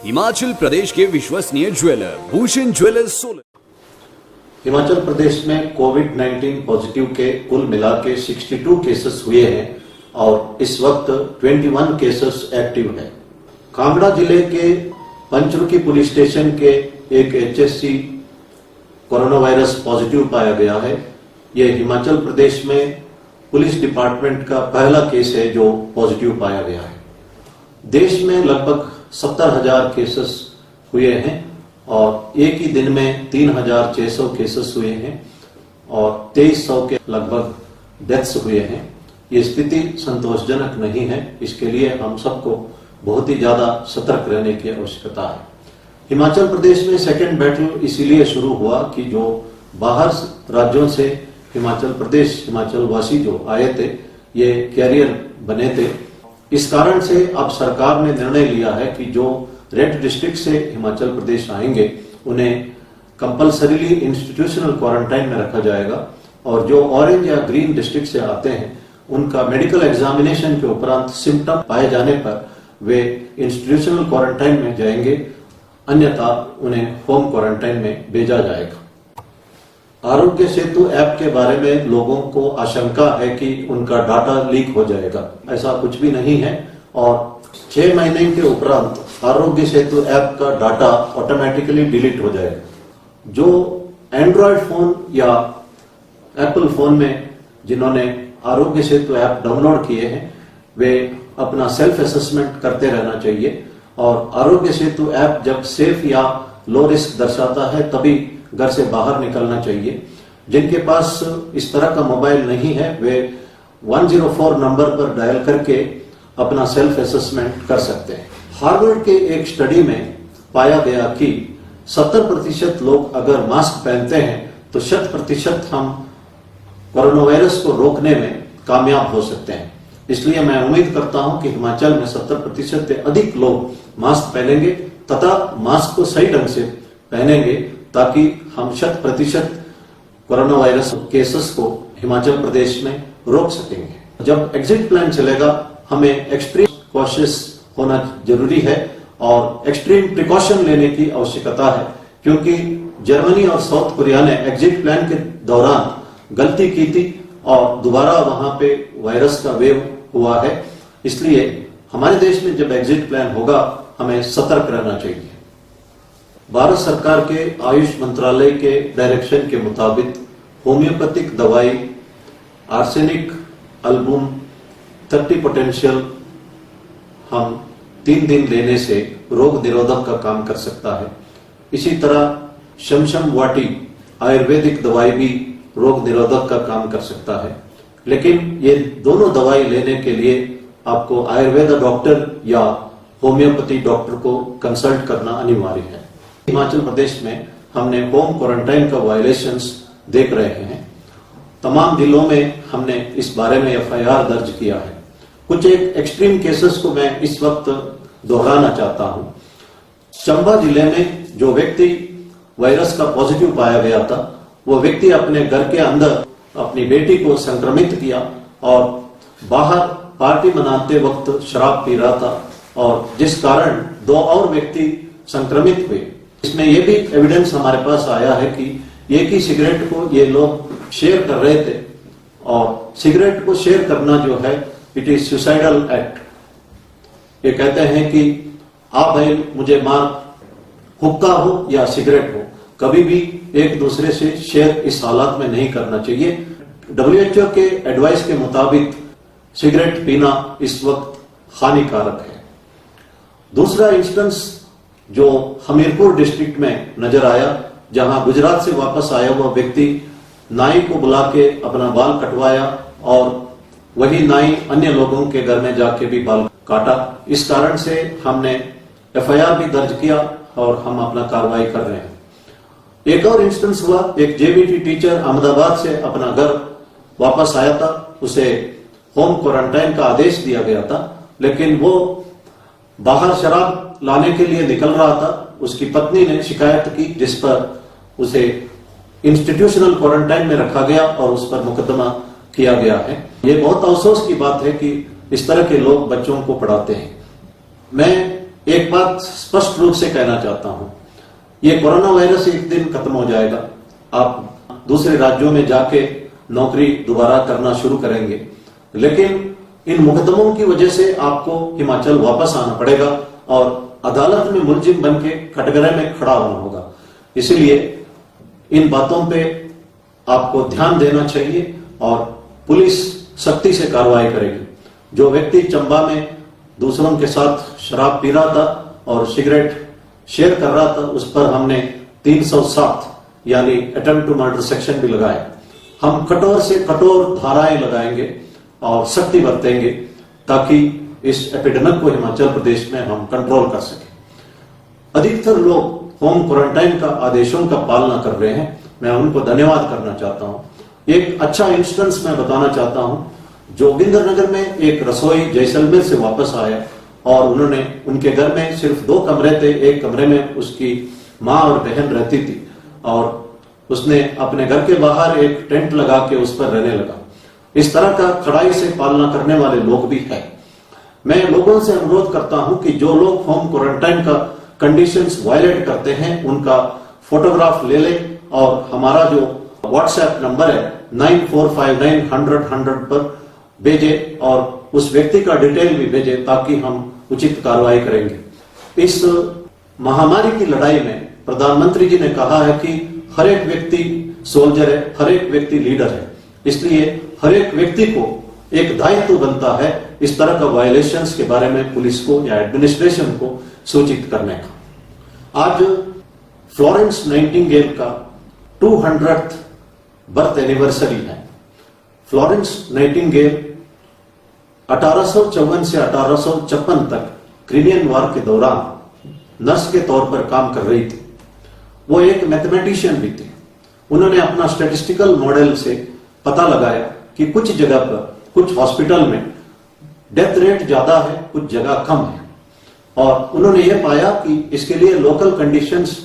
हिमाचल प्रदेश के विश्वसनीय jeweller Bhushan jewellers Solan. Himachal Pradesh में कोविड-19 पॉजिटिव के कुल मिला के 62 केसेस हुए हैं और इस वक्त 21 केसेस एक्टिव हैं। कांगड़ा जिले के पंचरुखी पुलिस स्टेशन के एक एचएससी कोरोना वायरस पॉजिटिव पाया गया है। यह हिमाचल प्रदेश में पुलिस डिपार्टमेंट का पहला केस है जो पॉजिटिव पाया गया है। देश में लगभग 70,000 केसेस हुए हैं और एक ही दिन में 3,600 केसेस हुए हैं और 2,300 के लगभग डेथ्स हुए हैं। ये स्थिति संतोषजनक नहीं है। इसके लिए हम सबको बहुत ही ज्यादा सतर्क रहने की आवश्यकता है। हिमाचल प्रदेश में सेकेंड बैटल इसीलिए शुरू हुआ कि जो बाहर राज्यों से हिमाचल प्रदेश हिमाचल वासी जो आए थे ये कैरियर बने थे। इस कारण से अब सरकार ने निर्णय लिया है कि जो रेड डिस्ट्रिक्ट से हिमाचल प्रदेश आएंगे उन्हें कंपल्सरीली इंस्टीट्यूशनल क्वारंटाइन में रखा जाएगा और जो ऑरेंज या ग्रीन डिस्ट्रिक्ट से आते हैं उनका मेडिकल एग्जामिनेशन के उपरांत सिम्टम पाए जाने पर वे इंस्टीट्यूशनल क्वारंटाइन में जाएंगे, अन्यथा उन्हें होम क्वारंटाइन में भेजा जाएगा। आरोग्य सेतु ऐप के बारे में लोगों को आशंका है कि उनका डाटा लीक हो जाएगा। ऐसा कुछ भी नहीं है और 6 महीने के उपरांत आरोग्य सेतु ऐप का डाटा ऑटोमेटिकली डिलीट हो जाएगा। जो एंड्रॉयड फोन या एप्पल फोन में जिन्होंने आरोग्य सेतु ऐप डाउनलोड किए हैं वे अपना सेल्फ असेसमेंट करते रहना चाहिए और आरोग्य सेतु ऐप जब सेफ या लो रिस्क दर्शाता है तभी घर से बाहर निकलना चाहिए। जिनके पास इस तरह का मोबाइल नहीं है वे 104 नंबर पर डायल करके अपना सेल्फ असेसमेंट कर सकते हैं। हार्वर्ड के एक स्टडी में पाया गया कि 70% लोग अगर मास्क पहनते हैं तो 100% हम कोरोना वायरस को रोकने में कामयाब हो सकते हैं। इसलिए मैं उम्मीद करता हूं कि हिमाचल में 70% से अधिक लोग मास्क पहनेंगे तथा मास्क को सही ढंग से पहनेंगे ताकि हम 100% कोरोना वायरस केसेस को हिमाचल प्रदेश में रोक सकेंगे। जब एग्जिट प्लान चलेगा हमें एक्सट्रीम कॉशियस होना जरूरी है और एक्सट्रीम प्रिकॉशन लेने की आवश्यकता है क्योंकि जर्मनी और साउथ कोरिया ने एग्जिट प्लान के दौरान गलती की थी और दोबारा वहां पे वायरस का वेव हुआ है। इसलिए हमारे देश में जब एग्जिट प्लान होगा हमें सतर्क रहना चाहिए। भारत सरकार के आयुष मंत्रालय के डायरेक्शन के मुताबिक होम्योपैथिक दवाई आर्सेनिक अल्बुम 30 पोटेंशियल हम 3 दिन लेने से रोग निरोधक का काम कर सकता है। इसी तरह शमशम वाटी आयुर्वेदिक दवाई भी रोग निरोधक का काम कर सकता है, लेकिन ये दोनों दवाई लेने के लिए आपको आयुर्वेद डॉक्टर या होम्योपैथी डॉक्टर को कंसल्ट करना अनिवार्य है। हिमाचल प्रदेश में हमने होम क्वारंटाइन का वायलेशंस देख रहे हैं। तमाम जिलों में हमने इस बारे में एफआईआर दर्ज किया है। कुछ एक एक्सट्रीम केसेस को मैं इस वक्त दोहराना चाहता हूं। चंबा जिले में जो व्यक्ति वायरस का पॉजिटिव पाया गया था वो व्यक्ति अपने घर के अंदर अपनी बेटी को संक्रमित किया और बाहर पार्टी मनाते वक्त शराब पी रहा था और जिस कारण 2 और व्यक्ति संक्रमित हुए। इसमें यह भी एविडेंस हमारे पास आया है कि एक ही सिगरेट को ये लोग शेयर कर रहे थे और सिगरेट को शेयर करना जो है इट इज सुसाइडल एक्ट। ये कहते हैं कि आप भाई मुझे मार, हुक्का हो या सिगरेट हो, कभी भी एक दूसरे से शेयर इस हालात में नहीं करना चाहिए। WHO के एडवाइस के मुताबिक सिगरेट पीना इस वक्त हानिकारक है। दूसरा इंस्टेंस जो हमीरपुर डिस्ट्रिक्ट में नजर आया जहां गुजरात से वापस आया हुआ व्यक्ति नाई को बुला के अपना बाल कटवाया और वही नाई अन्य लोगों के घर में जाके भी बाल काटा। इस कारण से हमने एफआईआर भी दर्ज किया और हम अपना कार्रवाई कर रहे हैं। एक और इंस्टेंस हुआ, एक जेबीटी टीचर अहमदाबाद से अपना घर वापस आया था, उसे होम क्वारंटाइन का आदेश दिया गया था, लेकिन वो बाहर शराब लाने के लिए निकल रहा था। उसकी पत्नी ने शिकायत की जिस पर उसे इंस्टीट्यूशनल क्वारंटाइन में रखा गया और उस पर मुकदमा किया गया है। ये बहुत अफसोस की बात है कि इस तरह के लोग बच्चों को पढ़ाते हैं। मैं एक बात स्पष्ट रूप से कहना चाहता हूं, ये कोरोना वायरस एक दिन खत्म हो जाएगा। आप दूसरे राज्यों में जाके नौकरी दोबारा करना शुरू करेंगे, लेकिन इन मुकदमों की वजह से आपको हिमाचल वापस आना पड़ेगा और अदालत में मुलजिम बन के कटघरे में खड़ा होना होगा। इसीलिए इन बातों पे आपको ध्यान देना चाहिए और पुलिस सख्ती से कार्रवाई करेगी। जो व्यक्ति चंबा में दूसरों के साथ शराब पी रहा था और सिगरेट शेयर कर रहा था, उस पर हमने 307 यानी अटेम्प्ट टू मर्डर सेक्शन भी लगाया। हम कठोर से कठोर धाराएं लगाएंगे और सख्ती बरतेंगे ताकि इस एपिडेमिक को हिमाचल प्रदेश में हम कंट्रोल कर सकें। अधिकतर लोग होम क्वारंटाइन का आदेशों का पालना कर रहे हैं, मैं उनको धन्यवाद करना चाहता हूं। एक अच्छा इंस्टेंस मैं बताना चाहता हूं। जोगिंदर नगर में एक रसोई जैसलमेर से वापस आया और उन्होंने उनके घर में सिर्फ 2 कमरे थे, एक कमरे में उसकी माँ और बहन रहती थी और उसने अपने घर के बाहर एक टेंट लगा के उस पर रहने लगा। इस तरह का कड़ाई से पालना करने वाले लोग भी हैं। मैं लोगों से अनुरोध करता हूं कि जो लोग होम क्वारंटाइन का कंडीशंस वायलेट करते हैं उनका फोटोग्राफ ले ले और हमारा जो व्हाट्सएप नंबर है 9459 100 पर भेजे और उस व्यक्ति का डिटेल भी भेजे ताकि हम उचित कार्रवाई करेंगे। इस महामारी की लड़ाई में प्रधानमंत्री जी ने कहा है कि हर एक व्यक्ति सोल्जर है, हर एक व्यक्ति लीडर है, इसलिए हर एक व्यक्ति को एक दायित्व बनता है इस तरह का वायलेशंस के बारे में पुलिस को या एडमिनिस्ट्रेशन को सूचित करने का। आज फ्लोरेंस नाइटिंगेल का 200th बर्थ एनिवर्सरी है। फ्लोरेंस नाइटिंगेल 1854 से 1856 तक क्रिमियन वॉर के दौरान नर्स के तौर पर काम कर रही थी। वो एक मैथमेटिशियन भी थी। उन्होंने अपना स्टैटिस्टिकल मॉडल से पता लगाया कि कुछ जगह पर, कुछ हॉस्पिटल में डेथ रेट ज्यादा है, कुछ जगह कम है और उन्होंने ये पाया कि इसके लिए लोकल कंडीशंस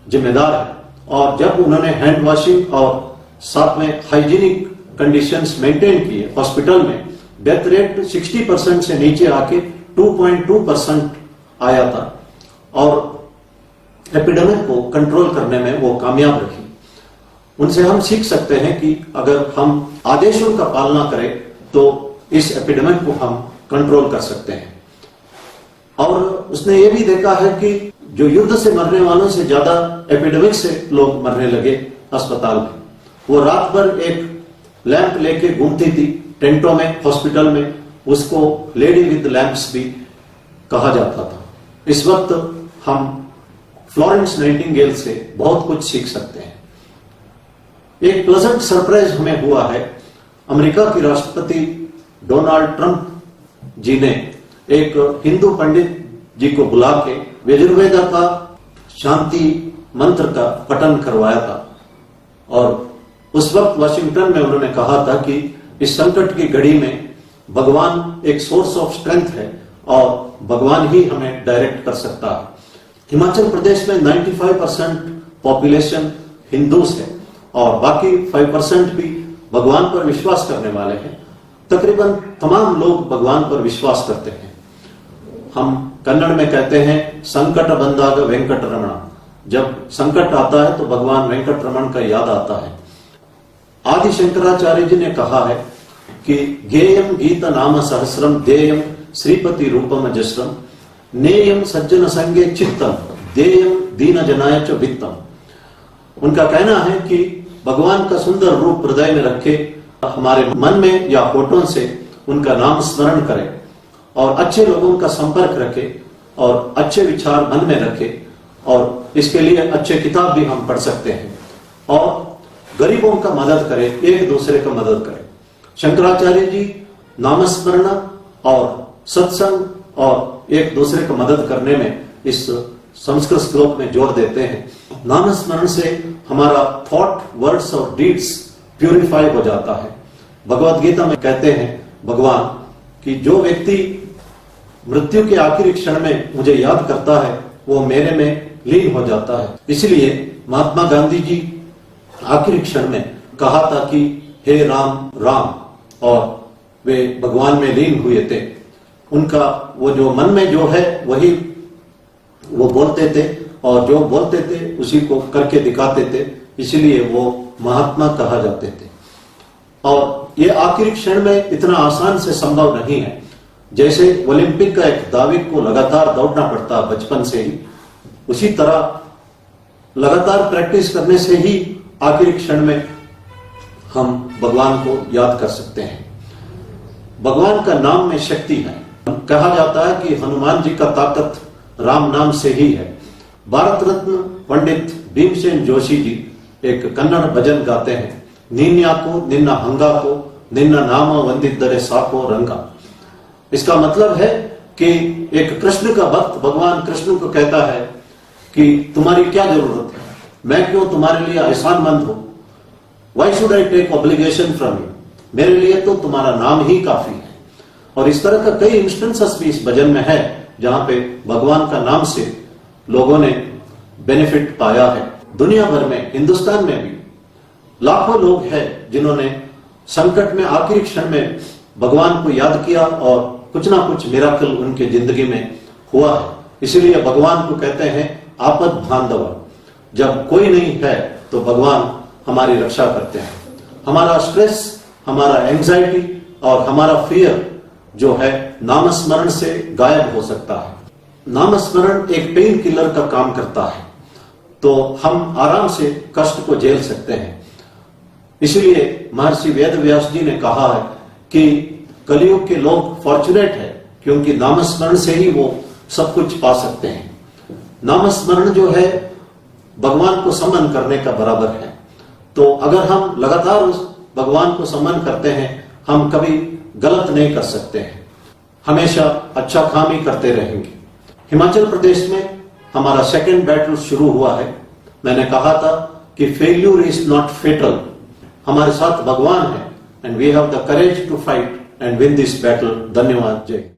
जिम्मेदार है। और जब उन्होंने हैंड वॉशिंग और साथ में हाइजीनिक कंडीशंस मेंटेन किए, हॉस्पिटल में डेथ रेट 60% से नीचे आके 2.2% आया था और एपिडेमिक को कंट्रोल करने में वो कामयाब रही। उनसे हम सीख सकते हैं कि अगर हम आदेशों का पालना करें तो इस एपिडेमिक को हम कंट्रोल कर सकते हैं। और उसने ये भी देखा है कि जो युद्ध से मरने वालों से ज्यादा एपिडेमिक से लोग मरने लगे अस्पताल में। वो रात भर एक लैंप लेके घूमती थी टेंटों में, हॉस्पिटल में, उसको लेडी विद लैंप्स भी कहा जाता था। इस वक्त हम फ्लोरेंस नाइटिंगेल से बहुत कुछ सीख सकते हैं। एक प्लेजेंट सरप्राइज हमें हुआ है। अमेरिका के राष्ट्रपति डोनाल्ड ट्रंप जी ने एक हिंदू पंडित जी को बुला के यजुर्वेदा का शांति मंत्र का पठन करवाया था और उस वक्त वाशिंगटन में उन्होंने कहा था कि इस संकट की घड़ी में भगवान एक सोर्स ऑफ स्ट्रेंथ है और भगवान ही हमें डायरेक्ट कर सकता है। हिमाचल प्रदेश में 95% पॉपुलेशन हिंदूज है और बाकी 5% भी भगवान पर विश्वास करने वाले हैं। तकरीबन तमाम लोग भगवान पर विश्वास करते हैं। हम कन्नड़ में कहते हैं संकट बंदाग वेंकट रमण। जब संकट आता है तो भगवान वेंकट रमण का याद आता है। आदि शंकराचार्य जी ने कहा है कि गेयम गीत नाम सहस्रम देयम श्रीपति रूपम जस्रम नेयम सज्जन संगे चित्तम देयम दीन जनाय च वित्तम। उनका कहना है कि भगवान का सुंदर रूप हृदय में रखे, हमारे मन में या होठों से उनका नाम स्मरण करें और अच्छे लोगों का संपर्क रखे और अच्छे विचार मन में रखे और इसके लिए अच्छे किताब भी हम पढ़ सकते हैं और गरीबों का मदद करें, एक दूसरे का मदद करें। शंकराचार्य जी नामस्मरण और सत्संग और एक दूसरे को मदद करने में इस संस्कृत श्लोक में जोर देते हैं। नामस्मरण से हमारा थॉट, वर्ड्स और डीड्स प्यूरिफाई हो जाता है। भगवत गीता में कहते हैं भगवान कि जो व्यक्ति मृत्यु के आखिरी क्षण में मुझे याद करता है वो मेरे में लीन हो जाता है। इसलिए महात्मा गांधी जी आखिरी क्षण में कहा था कि हे राम राम, और वे भगवान में लीन हुए थे। उनका वो जो मन में जो है वही वो बोलते थे और जो बोलते थे उसी को करके दिखाते थे, इसलिए वो महात्मा कहा जाते थे। और ये आखिरी क्षण में इतना आसान से संभव नहीं है। जैसे ओलंपिक का एक दाविक को लगातार दौड़ना पड़ता बचपन से ही, उसी तरह लगातार प्रैक्टिस करने से ही आखिरी क्षण में हम भगवान को याद कर सकते हैं। भगवान का नाम में शक्ति है। कहा जाता है कि हनुमान जी का ताकत राम नाम से ही है। भारत रत्न पंडित भीमसेन जोशी जी एक कन्नड़ भजन गाते हैं, नीन्याको निन्ना हंगाको निन्ना नाम वंदितरे साको रंगा। इसका मतलब है कि एक कृष्ण का भक्त भगवान कृष्ण को कहता है कि तुम्हारी क्या जरूरत है, मैं क्यों तुम्हारे लिए एहसानमंद हूं, why should I take obligation from you, मेरे लिए तो तुम्हारा नाम ही काफी है। और इस तरह का कई इंस्टेंसेस भी इस भजन में है जहां पे भगवान का नाम से लोगों ने बेनिफिट पाया है। दुनिया भर में, हिंदुस्तान में भी लाखों लोग हैं जिन्होंने संकट में आखिरी क्षण में भगवान को याद किया और कुछ ना कुछ मिराकल उनके जिंदगी में हुआ है। इसलिए भगवान को कहते हैं आपद बांधव। जब कोई नहीं है तो भगवान हमारी रक्षा करते हैं। हमारा स्ट्रेस, हमारा एंजाइटी और हमारा फियर जो है नामस्मरण से गायब हो सकता है। नामस्मरण एक पेन किलर का काम करता है, तो हम आराम से कष्ट को झेल सकते हैं। इसलिए महर्षि वेदव्यास जी ने कहा है कि कलयुग के लोग फॉर्चुनेट है क्योंकि नामस्मरण से ही वो सब कुछ पा सकते हैं। नामस्मरण जो है भगवान को सम्मान करने का बराबर है। तो अगर हम लगातार उस भगवान को सम्मान करते हैं, हम कभी गलत नहीं कर सकते हैं, हमेशा अच्छा काम ही करते रहेंगे। हिमाचल प्रदेश में हमारा सेकंड बैटल शुरू हुआ है। मैंने कहा था कि फेल्यूर इज नॉट फेटल। हमारे साथ भगवान है and we have the courage to fight and win this battle. धन्यवाद। जय।